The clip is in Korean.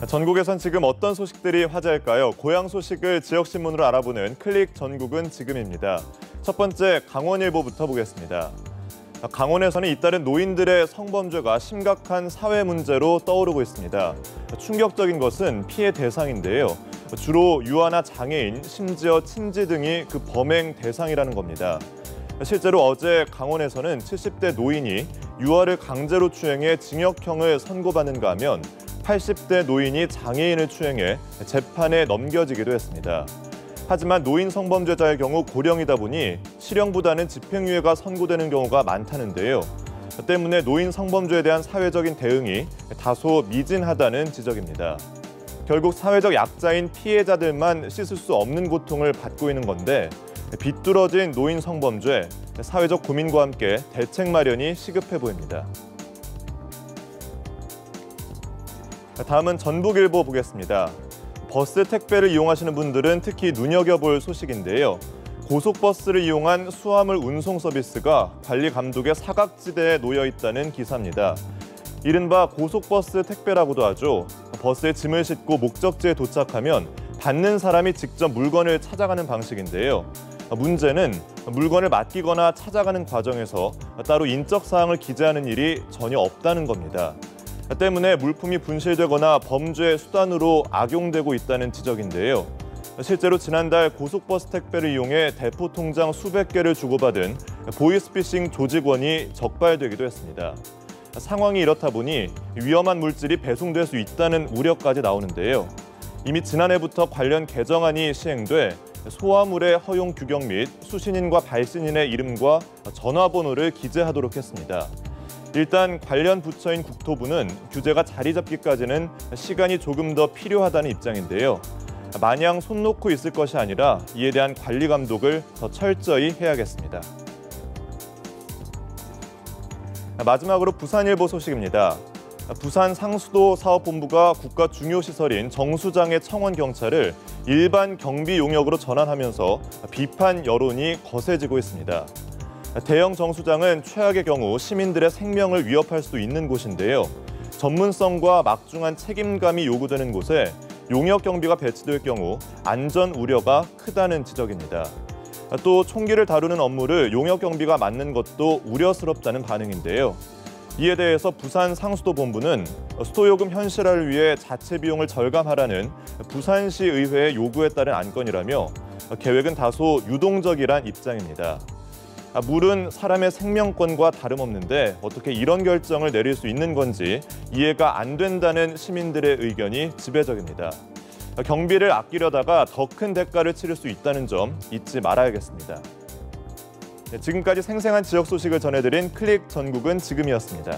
전국에선 지금 어떤 소식들이 화제일까요? 고향 소식을 지역신문으로 알아보는 클릭 전국은 지금입니다. 첫 번째, 강원일보부터 보겠습니다. 강원에서는 잇따른 노인들의 성범죄가 심각한 사회 문제로 떠오르고 있습니다. 충격적인 것은 피해 대상인데요. 주로 유아나 장애인, 심지어 친지 등이 그 범행 대상이라는 겁니다. 실제로 어제 강원에서는 70대 노인이 유아를 강제로 추행해 징역형을 선고받는가 하면 80대 노인이 장애인을 추행해 재판에 넘겨지기도 했습니다. 하지만 노인 성범죄자의 경우 고령이다 보니 실형보다는 집행유예가 선고되는 경우가 많다는데요. 때문에 노인 성범죄에 대한 사회적인 대응이 다소 미진하다는 지적입니다. 결국 사회적 약자인 피해자들만 씻을 수 없는 고통을 받고 있는 건데 비뚤어진 노인 성범죄, 사회적 고민과 함께 대책 마련이 시급해 보입니다. 다음은 전북일보 보겠습니다. 버스 택배를 이용하시는 분들은 특히 눈여겨볼 소식인데요. 고속버스를 이용한 수화물 운송 서비스가 관리 감독의 사각지대에 놓여 있다는 기사입니다. 이른바 고속버스 택배라고도 하죠. 버스에 짐을 싣고 목적지에 도착하면 받는 사람이 직접 물건을 찾아가는 방식인데요. 문제는 물건을 맡기거나 찾아가는 과정에서 따로 인적 사항을 기재하는 일이 전혀 없다는 겁니다. 때문에 물품이 분실되거나 범죄 수단으로 악용되고 있다는 지적인데요. 실제로 지난달 고속버스 택배를 이용해 대포 통장 수백 개를 주고받은 보이스피싱 조직원이 적발되기도 했습니다. 상황이 이렇다 보니 위험한 물질이 배송될 수 있다는 우려까지 나오는데요. 이미 지난해부터 관련 개정안이 시행돼 소화물의 허용 규격 및 수신인과 발신인의 이름과 전화번호를 기재하도록 했습니다. 일단 관련 부처인 국토부는 규제가 자리 잡기까지는 시간이 조금 더 필요하다는 입장인데요. 마냥 손 놓고 있을 것이 아니라 이에 대한 관리 감독을 더 철저히 해야겠습니다. 마지막으로 부산일보 소식입니다. 부산 상수도 사업본부가 국가 중요시설인 정수장의 청원경찰을 일반 경비 용역으로 전환하면서 비판 여론이 거세지고 있습니다. 대형 정수장은 최악의 경우 시민들의 생명을 위협할 수 있는 곳인데요. 전문성과 막중한 책임감이 요구되는 곳에 용역 경비가 배치될 경우 안전 우려가 크다는 지적입니다. 또 총기를 다루는 업무를 용역 경비가 맡는 것도 우려스럽다는 반응인데요. 이에 대해서 부산 상수도 본부는 수도요금 현실화를 위해 자체 비용을 절감하라는 부산시 의회의 요구에 따른 안건이라며 계획은 다소 유동적이란 입장입니다. 물은 사람의 생명권과 다름없는데 어떻게 이런 결정을 내릴 수 있는 건지 이해가 안 된다는 시민들의 의견이 지배적입니다. 경비를 아끼려다가 더 큰 대가를 치를 수 있다는 점 잊지 말아야겠습니다. 지금까지 생생한 지역 소식을 전해드린 클릭 전국은 지금이었습니다.